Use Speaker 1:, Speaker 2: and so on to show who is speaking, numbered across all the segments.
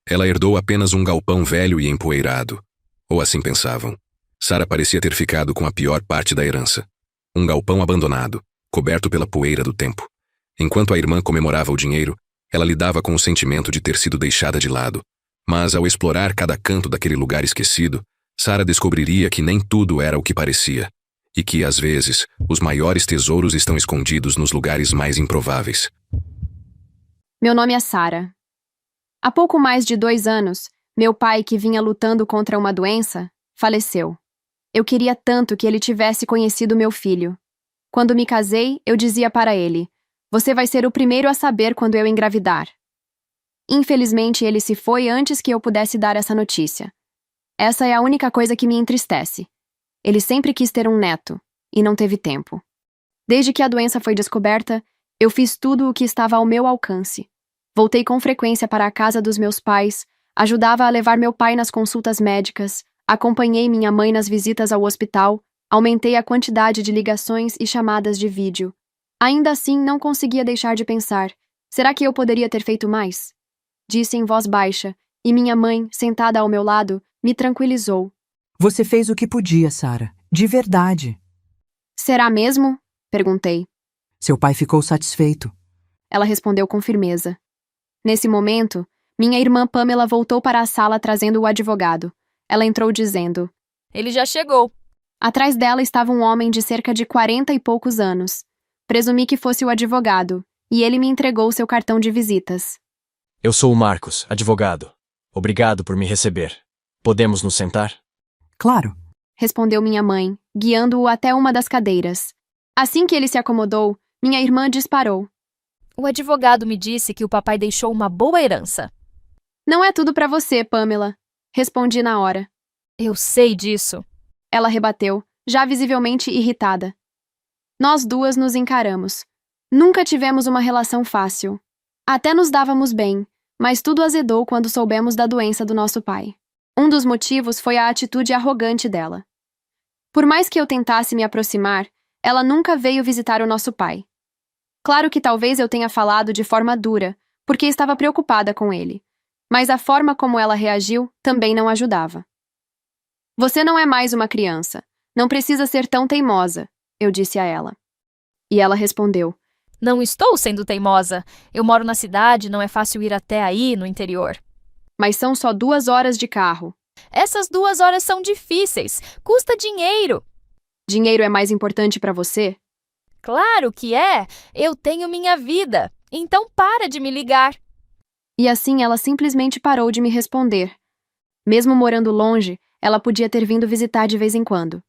Speaker 1: Ela herdou apenas um galpão velho e empoeirado. Ou assim pensavam. Sara parecia ter ficado com a pior parte da herança. Um galpão abandonado, coberto pela poeira do tempo. Enquanto a irmã comemorava o dinheiro, ela lidava com o sentimento de ter sido deixada de lado. Mas ao explorar cada canto daquele lugar esquecido, Sara descobriria que nem tudo era o que parecia. E que, às vezes, os maiores tesouros estão escondidos nos lugares mais improváveis.
Speaker 2: Meu nome é Sara. Há pouco mais de 2 anos, meu pai, que vinha lutando contra uma doença, faleceu. Eu queria tanto que ele tivesse conhecido meu filho. Quando me casei, eu dizia para ele: "Você vai ser o primeiro a saber quando eu engravidar." Infelizmente, ele se foi antes que eu pudesse dar essa notícia. Essa é a única coisa que me entristece. Ele sempre quis ter um neto, e não teve tempo. Desde que a doença foi descoberta, eu fiz tudo o que estava ao meu alcance. Voltei com frequência para a casa dos meus pais, ajudava a levar meu pai nas consultas médicas, acompanhei minha mãe nas visitas ao hospital, aumentei a quantidade de ligações e chamadas de vídeo. Ainda assim, não conseguia deixar de pensar: será que eu poderia ter feito mais? Disse em voz baixa, e minha mãe, sentada ao meu lado, me tranquilizou.
Speaker 3: Você fez o que podia, Sara. De verdade.
Speaker 2: Será mesmo? Perguntei.
Speaker 3: Seu pai ficou satisfeito.
Speaker 2: Ela respondeu com firmeza. Nesse momento, minha irmã Pamela voltou para a sala trazendo o advogado. Ela entrou dizendo:
Speaker 4: "Ele já chegou."
Speaker 2: Atrás dela estava um homem de cerca de 40 e poucos anos. Presumi que fosse o advogado, e ele me entregou seu cartão de visitas.
Speaker 5: Eu sou o Marcos, advogado. Obrigado por me receber. Podemos nos sentar?
Speaker 3: Claro.
Speaker 2: Respondeu minha mãe, guiando-o até uma das cadeiras. Assim que ele se acomodou, minha irmã disparou.
Speaker 4: "O advogado me disse que o papai deixou uma boa herança."
Speaker 2: Não é tudo para você, Pamela. Respondi na hora.
Speaker 4: "Eu sei disso."
Speaker 2: Ela rebateu, já visivelmente irritada. Nós duas nos encaramos. Nunca tivemos uma relação fácil. Até nos dávamos bem, mas tudo azedou quando soubemos da doença do nosso pai. Um dos motivos foi a atitude arrogante dela. Por mais que eu tentasse me aproximar, ela nunca veio visitar o nosso pai. Claro que talvez eu tenha falado de forma dura, porque estava preocupada com ele. Mas a forma como ela reagiu também não ajudava. Você não é mais uma criança. Não precisa ser tão teimosa, eu disse a ela. E ela respondeu:
Speaker 4: "Não estou sendo teimosa. Eu moro na cidade, não é fácil ir até aí, no interior."
Speaker 2: Mas são só 2 horas de carro.
Speaker 4: "Essas 2 horas são difíceis. Custa dinheiro."
Speaker 2: Dinheiro é mais importante para você?
Speaker 4: "Claro que é. Eu tenho minha vida. Então para de me ligar."
Speaker 2: E assim ela simplesmente parou de me responder. Mesmo morando longe, ela podia ter vindo visitar de vez em quando.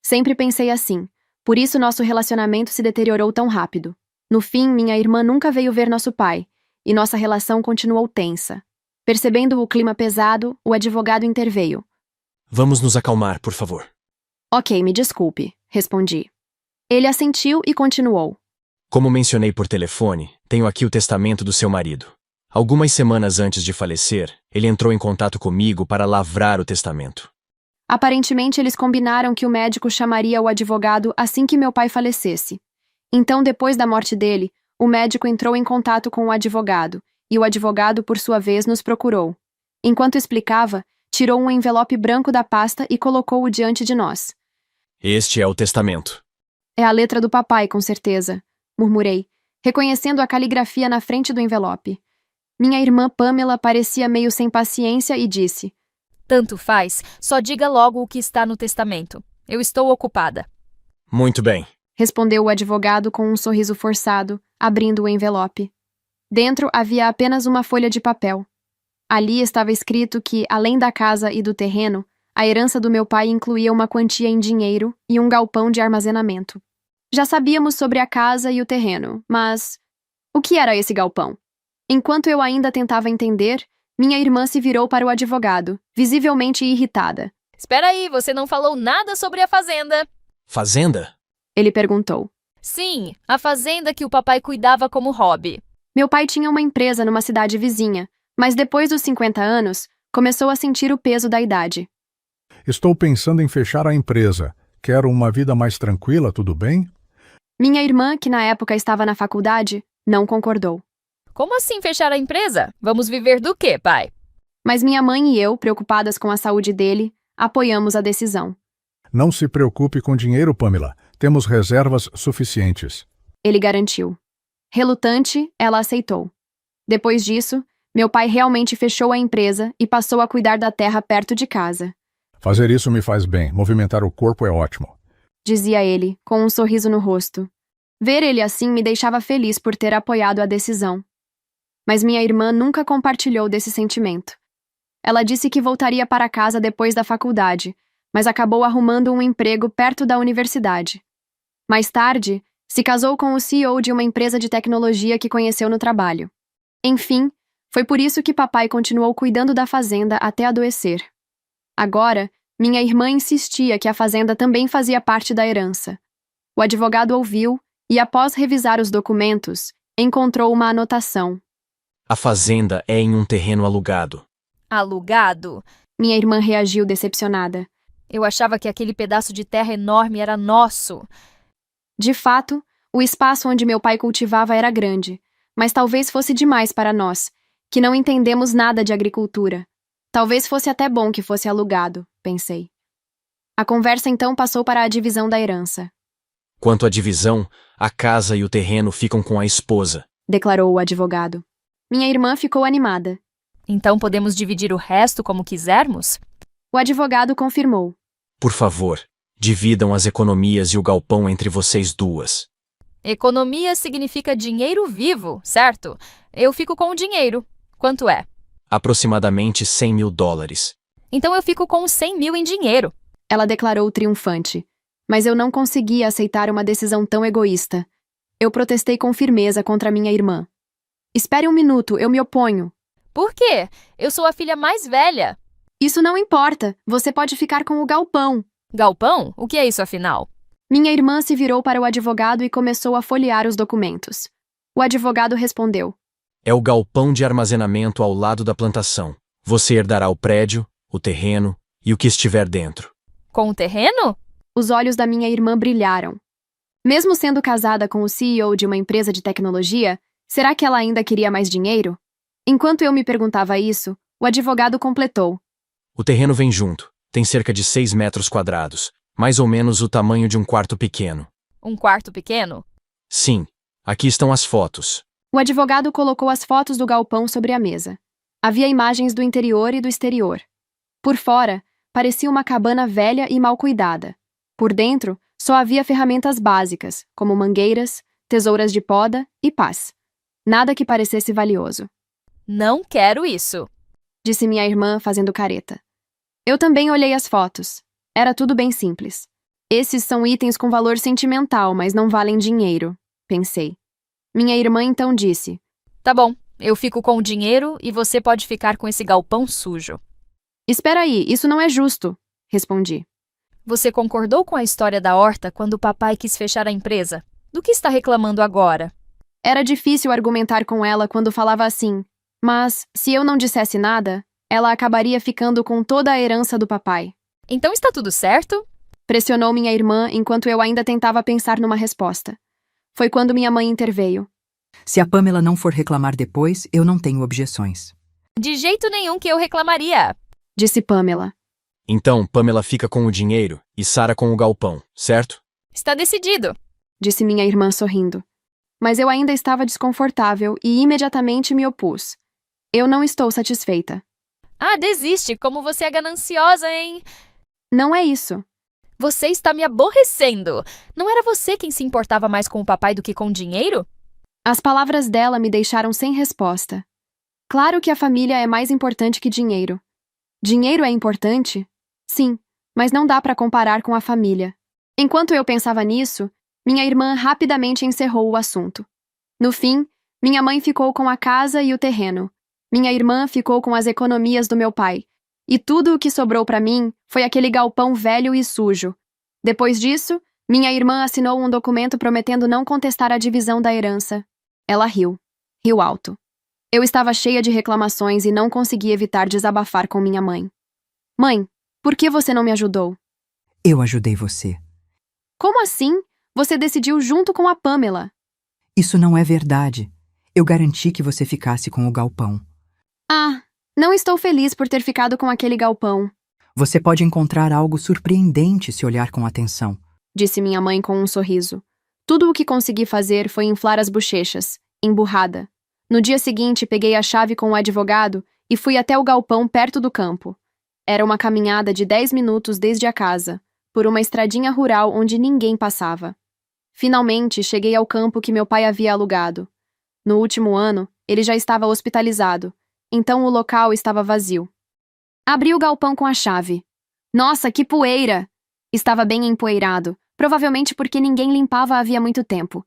Speaker 2: Sempre pensei assim, por isso nosso relacionamento se deteriorou tão rápido. No fim, minha irmã nunca veio ver nosso pai, e nossa relação continuou tensa. Percebendo o clima pesado, o advogado interveio.
Speaker 5: Vamos nos acalmar, por favor.
Speaker 2: Ok, me desculpe, respondi. Ele assentiu e continuou.
Speaker 5: Como mencionei por telefone, tenho aqui o testamento do seu marido. Algumas semanas antes de falecer, ele entrou em contato comigo para lavrar o testamento.
Speaker 2: Aparentemente, eles combinaram que o médico chamaria o advogado assim que meu pai falecesse. Então, depois da morte dele, o médico entrou em contato com o advogado, e o advogado, por sua vez, nos procurou. Enquanto explicava, tirou um envelope branco da pasta e colocou-o diante de nós.
Speaker 5: Este é o testamento.
Speaker 2: É a letra do papai, com certeza, murmurei, reconhecendo a caligrafia na frente do envelope. Minha irmã Pamela parecia meio sem paciência e disse:
Speaker 4: "Tanto faz, só diga logo o que está no testamento. Eu estou ocupada."
Speaker 5: Muito bem,
Speaker 2: respondeu o advogado com um sorriso forçado, abrindo o envelope. Dentro havia apenas uma folha de papel. Ali estava escrito que, além da casa e do terreno, a herança do meu pai incluía uma quantia em dinheiro e um galpão de armazenamento. Já sabíamos sobre a casa e o terreno, mas o que era esse galpão? Enquanto eu ainda tentava entender, minha irmã se virou para o advogado, visivelmente irritada.
Speaker 4: "Espera aí, você não falou nada sobre a fazenda."
Speaker 5: Fazenda?
Speaker 2: Ele perguntou.
Speaker 4: "Sim, a fazenda que o papai cuidava como hobby."
Speaker 2: Meu pai tinha uma empresa numa cidade vizinha, mas depois dos 50 anos, começou a sentir o peso da idade.
Speaker 6: Estou pensando em fechar a empresa. Quero uma vida mais tranquila, tudo bem?
Speaker 2: Minha irmã, que na época estava na faculdade, não concordou.
Speaker 4: "Como assim fechar a empresa? Vamos viver do quê, pai?"
Speaker 2: Mas minha mãe e eu, preocupadas com a saúde dele, apoiamos a decisão.
Speaker 6: Não se preocupe com dinheiro, Pamela. Temos reservas suficientes.
Speaker 2: Ele garantiu. Relutante, ela aceitou. Depois disso, meu pai realmente fechou a empresa e passou a cuidar da terra perto de casa.
Speaker 6: Fazer isso me faz bem. Movimentar o corpo é ótimo.
Speaker 2: Dizia ele, com um sorriso no rosto. Ver ele assim me deixava feliz por ter apoiado a decisão. Mas minha irmã nunca compartilhou desse sentimento. Ela disse que voltaria para casa depois da faculdade, mas acabou arrumando um emprego perto da universidade. Mais tarde, se casou com o CEO de uma empresa de tecnologia que conheceu no trabalho. Enfim, foi por isso que papai continuou cuidando da fazenda até adoecer. Agora, minha irmã insistia que a fazenda também fazia parte da herança. O advogado ouviu e, após revisar os documentos, encontrou uma anotação.
Speaker 5: A fazenda é em um terreno alugado.
Speaker 4: Alugado?
Speaker 2: Minha irmã reagiu decepcionada.
Speaker 4: Eu achava que aquele pedaço de terra enorme era nosso.
Speaker 2: De fato, o espaço onde meu pai cultivava era grande, mas talvez fosse demais para nós, que não entendemos nada de agricultura. Talvez fosse até bom que fosse alugado, pensei. A conversa então passou para a divisão da herança.
Speaker 5: Quanto à divisão, a casa e o terreno ficam com a esposa,
Speaker 2: Declarou o advogado. Minha irmã ficou animada.
Speaker 4: Então podemos dividir o resto como quisermos?
Speaker 2: O advogado confirmou.
Speaker 5: Por favor, dividam as economias e o galpão entre vocês duas.
Speaker 4: Economia significa dinheiro vivo, certo? Eu fico com o dinheiro. Quanto é?
Speaker 5: Aproximadamente $100.000.
Speaker 4: Então eu fico com os 100 mil em dinheiro.
Speaker 2: Ela declarou triunfante. Mas eu não conseguia aceitar uma decisão tão egoísta. Eu protestei com firmeza contra minha irmã. Espere um minuto, eu me oponho.
Speaker 4: Por quê? Eu sou a filha mais velha.
Speaker 2: Isso não importa, você pode ficar com o galpão.
Speaker 4: Galpão? O que é isso afinal?
Speaker 2: Minha irmã se virou para o advogado e começou a folhear os documentos. O advogado respondeu.
Speaker 5: É o galpão de armazenamento ao lado da plantação. Você herdará o prédio, o terreno e o que estiver dentro.
Speaker 4: Com o terreno?
Speaker 2: Os olhos da minha irmã brilharam. Mesmo sendo casada com o CEO de uma empresa de tecnologia, será que ela ainda queria mais dinheiro? Enquanto eu me perguntava isso, o advogado completou.
Speaker 5: O terreno vem junto. Tem cerca de 6 metros quadrados, mais ou menos o tamanho de um quarto pequeno.
Speaker 4: Um quarto pequeno?
Speaker 5: Sim, aqui estão as fotos.
Speaker 2: O advogado colocou as fotos do galpão sobre a mesa. Havia imagens do interior e do exterior. Por fora, parecia uma cabana velha e mal cuidada. Por dentro, só havia ferramentas básicas, como mangueiras, tesouras de poda e pás. Nada que parecesse valioso.
Speaker 4: Não quero isso.
Speaker 2: Disse minha irmã, fazendo careta. Eu também olhei as fotos. Era tudo bem simples. Esses são itens com valor sentimental, mas não valem dinheiro, pensei. Minha irmã então disse.
Speaker 4: Tá bom, eu fico com o dinheiro e você pode ficar com esse galpão sujo.
Speaker 2: Espera aí, isso não é justo, respondi.
Speaker 4: Você concordou com a história da horta quando o papai quis fechar a empresa? Do que está reclamando agora?
Speaker 2: Era difícil argumentar com ela quando falava assim, mas, se eu não dissesse nada, ela acabaria ficando com toda a herança do papai.
Speaker 4: Então está tudo certo?
Speaker 2: Pressionou minha irmã enquanto eu ainda tentava pensar numa resposta. Foi quando minha mãe interveio.
Speaker 3: Se a Pamela não for reclamar depois, eu não tenho objeções.
Speaker 4: De jeito nenhum que eu reclamaria.
Speaker 2: Disse Pamela.
Speaker 5: Então, Pamela fica com o dinheiro e Sara com o galpão, certo?
Speaker 4: Está decidido.
Speaker 2: Disse minha irmã sorrindo. Mas eu ainda estava desconfortável e imediatamente me opus. Eu não estou satisfeita.
Speaker 4: Ah, desiste, como você é gananciosa, hein?
Speaker 2: Não é isso.
Speaker 4: Você está me aborrecendo. Não era você quem se importava mais com o papai do que com o dinheiro?
Speaker 2: As palavras dela me deixaram sem resposta. Claro que a família é mais importante que dinheiro. Dinheiro é importante? Sim, mas não dá para comparar com a família. Enquanto eu pensava nisso, minha irmã rapidamente encerrou o assunto. No fim, minha mãe ficou com a casa e o terreno. Minha irmã ficou com as economias do meu pai. E tudo o que sobrou para mim foi aquele galpão velho e sujo. Depois disso, minha irmã assinou um documento prometendo não contestar a divisão da herança. Ela riu. Riu alto. Eu estava cheia de reclamações e não consegui evitar desabafar com minha mãe. Mãe, por que você não me ajudou?
Speaker 3: Eu ajudei você.
Speaker 2: Como assim? Você decidiu junto com a Pamela.
Speaker 3: Isso não é verdade. Eu garanti que você ficasse com o galpão.
Speaker 2: Ah, Não estou feliz por ter ficado com aquele galpão,
Speaker 3: Você pode encontrar algo surpreendente se olhar com atenção.
Speaker 2: disse minha mãe com um sorriso. Tudo o que consegui fazer foi inflar as bochechas, emburrada. No dia seguinte, peguei a chave com o advogado e fui até o galpão perto do campo. Era uma caminhada de 10 minutos desde a casa, por uma estradinha rural onde ninguém passava. Finalmente, cheguei ao campo que meu pai havia alugado. No último ano, ele já estava hospitalizado, então o local estava vazio. Abri o galpão com a chave. Nossa, que poeira! Estava bem empoeirado, provavelmente porque ninguém limpava havia muito tempo.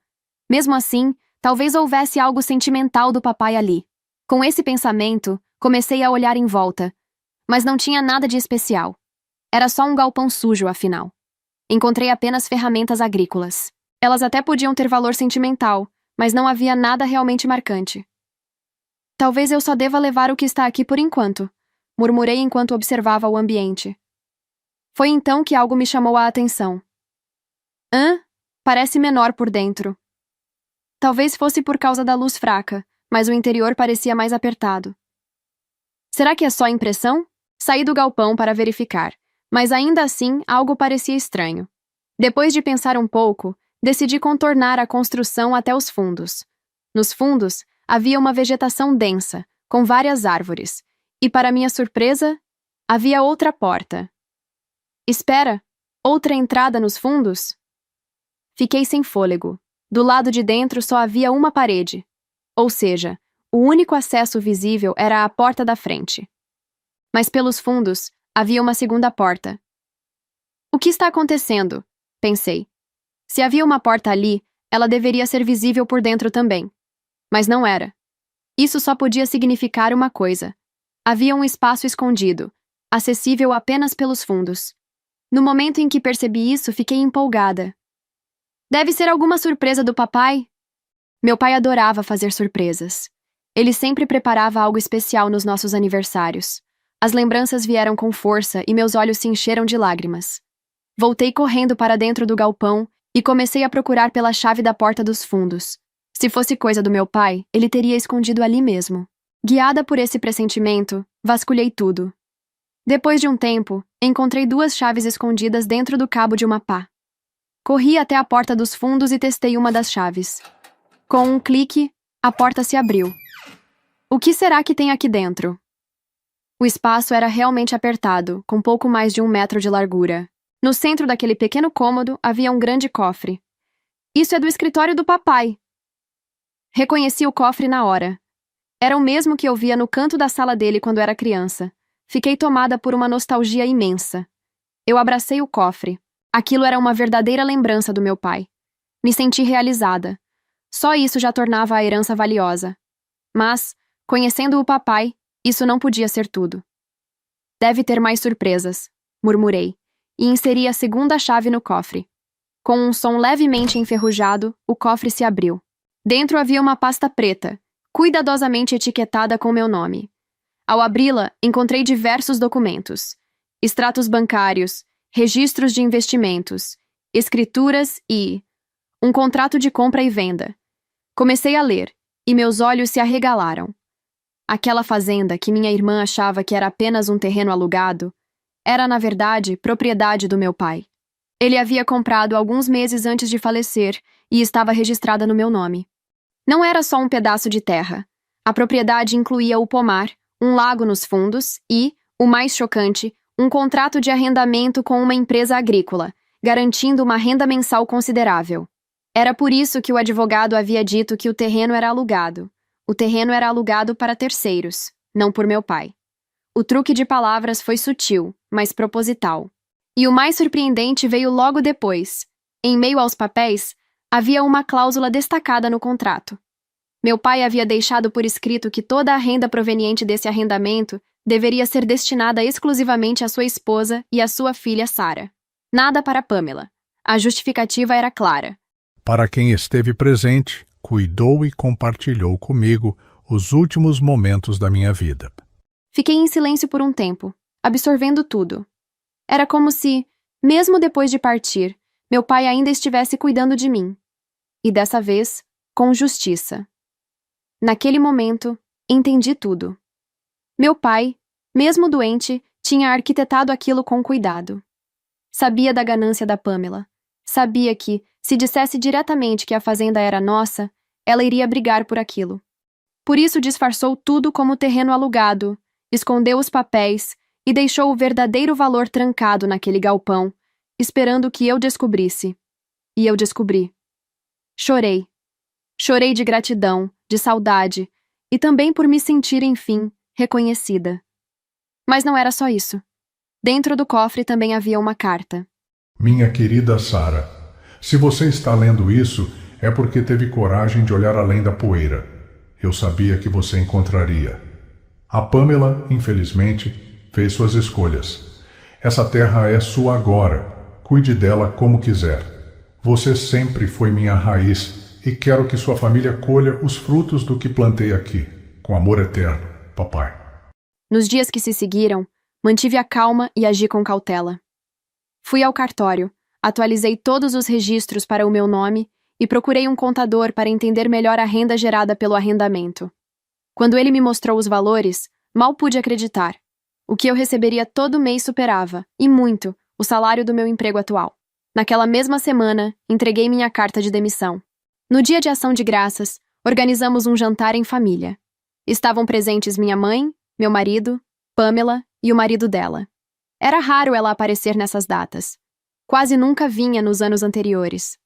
Speaker 2: Mesmo assim, talvez houvesse algo sentimental do papai ali. Com esse pensamento, comecei a olhar em volta. Mas não tinha nada de especial. Era só um galpão sujo, afinal. Encontrei apenas ferramentas agrícolas. Elas até podiam ter valor sentimental, mas não havia nada realmente marcante. Talvez eu só deva levar o que está aqui por enquanto, murmurei enquanto observava o ambiente. Foi então que algo me chamou a atenção. Parece menor por dentro. Talvez fosse por causa da luz fraca, mas o interior parecia mais apertado. Será que é só impressão? Saí do galpão para verificar, mas ainda assim algo parecia estranho. Depois de pensar um pouco, decidi contornar a construção até os fundos. Nos fundos, havia uma vegetação densa, com várias árvores, e para minha surpresa, havia outra porta. Espera, outra entrada nos fundos? Fiquei sem fôlego. Do lado de dentro só havia uma parede, ou seja, o único acesso visível era a porta da frente. Mas pelos fundos, havia uma segunda porta. O que está acontecendo? Pensei. Se havia uma porta ali, ela deveria ser visível por dentro também. Mas não era. Isso só podia significar uma coisa. Havia um espaço escondido, acessível apenas pelos fundos. No momento em que percebi isso, fiquei empolgada. Deve ser alguma surpresa do papai? Meu pai adorava fazer surpresas. Ele sempre preparava algo especial nos nossos aniversários. As lembranças vieram com força e meus olhos se encheram de lágrimas. Voltei correndo para dentro do galpão e comecei a procurar pela chave da porta dos fundos. Se fosse coisa do meu pai, ele teria escondido ali mesmo. Guiada por esse pressentimento, vasculhei tudo. Depois de um tempo, encontrei 2 chaves escondidas dentro do cabo de uma pá. Corri até a porta dos fundos e testei uma das chaves. Com um clique, a porta se abriu. O que será que tem aqui dentro? O espaço era realmente apertado, com pouco mais de 1 metro de largura. No centro daquele pequeno cômodo havia um grande cofre. Isso é do escritório do papai. Reconheci o cofre na hora. Era o mesmo que eu via no canto da sala dele quando era criança. Fiquei tomada por uma nostalgia imensa. Eu abracei o cofre. Aquilo era uma verdadeira lembrança do meu pai. Me senti realizada. Só isso já tornava a herança valiosa. Mas, conhecendo o papai, isso não podia ser tudo. Deve ter mais surpresas, murmurei, e inseri a segunda chave no cofre. Com um som levemente enferrujado, o cofre se abriu. Dentro havia uma pasta preta, cuidadosamente etiquetada com meu nome. Ao abri-la, encontrei diversos documentos: extratos bancários, registros de investimentos, escrituras e um contrato de compra e venda. Comecei a ler, e meus olhos se arregalaram. Aquela fazenda que minha irmã achava que era apenas um terreno alugado, era, na verdade, propriedade do meu pai. Ele havia comprado alguns meses antes de falecer e estava registrada no meu nome. Não era só um pedaço de terra. A propriedade incluía o pomar, um lago nos fundos e, o mais chocante, um contrato de arrendamento com uma empresa agrícola, garantindo uma renda mensal considerável. Era por isso que o advogado havia dito que o terreno era alugado. O terreno era alugado para terceiros, não por meu pai. O truque de palavras foi sutil, mas proposital. E o mais surpreendente veio logo depois. Em meio aos papéis, havia uma cláusula destacada no contrato. Meu pai havia deixado por escrito que toda a renda proveniente desse arrendamento deveria ser destinada exclusivamente à sua esposa e à sua filha Sarah. Nada para Pamela. A justificativa era clara.
Speaker 6: Para quem esteve presente, cuidou e compartilhou comigo os últimos momentos da minha vida.
Speaker 2: Fiquei em silêncio por um tempo, absorvendo tudo. Era como se, mesmo depois de partir, meu pai ainda estivesse cuidando de mim. E dessa vez, com justiça. Naquele momento, entendi tudo. Meu pai, mesmo doente, tinha arquitetado aquilo com cuidado. Sabia da ganância da Pamela. Sabia que, se dissesse diretamente que a fazenda era nossa, ela iria brigar por aquilo. Por isso disfarçou tudo como terreno alugado, escondeu os papéis e deixou o verdadeiro valor trancado naquele galpão, esperando que eu descobrisse. E eu descobri. Chorei. Chorei de gratidão, de saudade, e também por me sentir, enfim, reconhecida. Mas não era só isso. Dentro do cofre também havia uma carta.
Speaker 6: Minha querida Sara, se você está lendo isso, é porque teve coragem de olhar além da poeira. Eu sabia que você encontraria. A Pamela, infelizmente, fez suas escolhas. Essa terra é sua agora. Cuide dela como quiser. Você sempre foi minha raiz e quero que sua família colha os frutos do que plantei aqui. Com amor eterno, papai.
Speaker 2: Nos dias que se seguiram, mantive a calma e agi com cautela. Fui ao cartório, atualizei todos os registros para o meu nome e procurei um contador para entender melhor a renda gerada pelo arrendamento. Quando ele me mostrou os valores, mal pude acreditar. O que eu receberia todo mês superava, e muito, o salário do meu emprego atual. Naquela mesma semana, entreguei minha carta de demissão. No dia de ação de graças, organizamos um jantar em família. Estavam presentes minha mãe, meu marido, Pamela e o marido dela. Era raro ela aparecer nessas datas. Quase nunca vinha nos anos anteriores.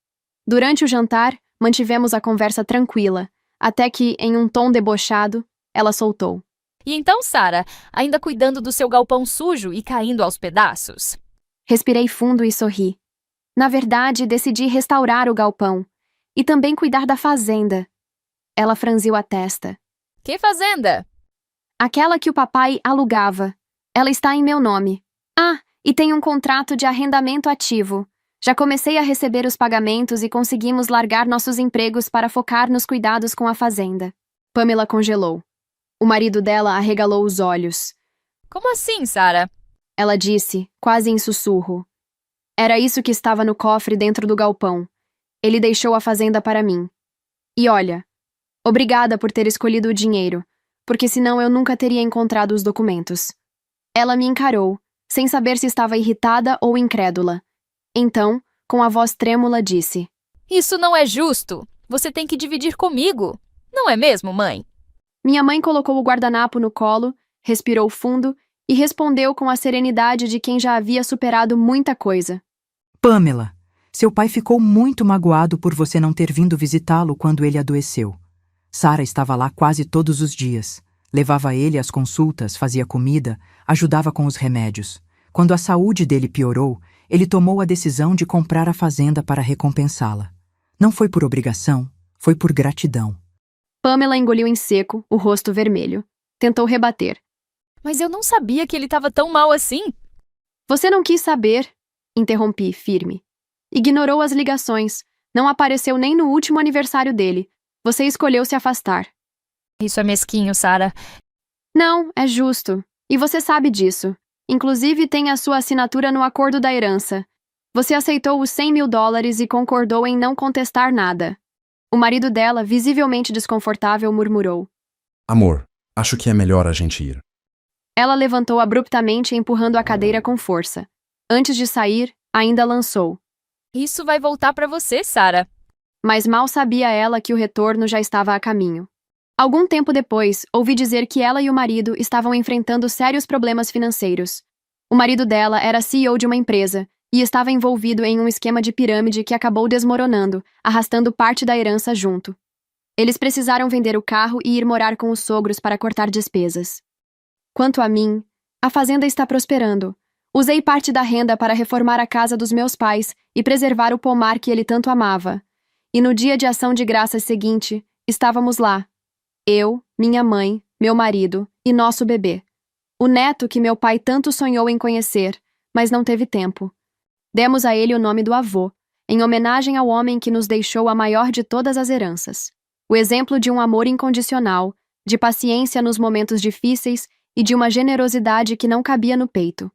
Speaker 2: Durante o jantar, mantivemos a conversa tranquila, até que, em um tom debochado, ela soltou.
Speaker 4: E então, Sara, ainda cuidando do seu galpão sujo e caindo aos pedaços?
Speaker 2: Respirei fundo e sorri. Na verdade, decidi restaurar o galpão e também cuidar da fazenda. Ela franziu a testa.
Speaker 4: Que fazenda?
Speaker 2: Aquela que o papai alugava. Ela está em meu nome. Ah, e tem um contrato de arrendamento ativo. Já comecei a receber os pagamentos e conseguimos largar nossos empregos para focar nos cuidados com a fazenda. Pamela congelou. O marido dela arregalou os olhos.
Speaker 4: Como assim, Sara?
Speaker 2: Ela disse, quase em sussurro. Era isso que estava no cofre dentro do galpão. Ele deixou a fazenda para mim. E olha, obrigada por ter escolhido o dinheiro, porque senão eu nunca teria encontrado os documentos. Ela me encarou, sem saber se estava irritada ou incrédula. Então, com a voz trêmula, disse:
Speaker 4: Isso não é justo. Você tem que dividir comigo. Não é mesmo, mãe?
Speaker 2: Minha mãe colocou o guardanapo no colo, respirou fundo e respondeu com a serenidade de quem já havia superado muita coisa.
Speaker 3: Pamela, seu pai ficou muito magoado por você não ter vindo visitá-lo quando ele adoeceu. Sara estava lá quase todos os dias. Levava ele às consultas, fazia comida, ajudava com os remédios. Quando a saúde dele piorou, ele tomou a decisão de comprar a fazenda para recompensá-la. Não foi por obrigação, foi por gratidão.
Speaker 2: Pamela engoliu em seco, o rosto vermelho. Tentou rebater.
Speaker 4: Mas eu não sabia que ele estava tão mal assim.
Speaker 2: Você não quis saber, interrompi, firme. Ignorou as ligações, não apareceu nem no último aniversário dele. Você escolheu se afastar.
Speaker 4: Isso é mesquinho, Sara.
Speaker 2: Não, é justo. E você sabe disso. Inclusive tem a sua assinatura no acordo da herança. Você aceitou os $100.000 e concordou em não contestar nada. O marido dela, visivelmente desconfortável, murmurou.
Speaker 7: Amor, acho que é melhor a gente ir.
Speaker 2: Ela levantou abruptamente, empurrando a cadeira com força. Antes de sair, ainda lançou.
Speaker 4: Isso vai voltar para você, Sara.
Speaker 2: Mas mal sabia ela que o retorno já estava a caminho. Algum tempo depois, ouvi dizer que ela e o marido estavam enfrentando sérios problemas financeiros. O marido dela era CEO de uma empresa e estava envolvido em um esquema de pirâmide que acabou desmoronando, arrastando parte da herança junto. Eles precisaram vender o carro e ir morar com os sogros para cortar despesas. Quanto a mim, a fazenda está prosperando. Usei parte da renda para reformar a casa dos meus pais e preservar o pomar que ele tanto amava. E no dia de ação de graças seguinte, estávamos lá. Eu, minha mãe, meu marido e nosso bebê. O neto que meu pai tanto sonhou em conhecer, mas não teve tempo. Demos a ele o nome do avô, em homenagem ao homem que nos deixou a maior de todas as heranças. O exemplo de um amor incondicional, de paciência nos momentos difíceis e de uma generosidade que não cabia no peito.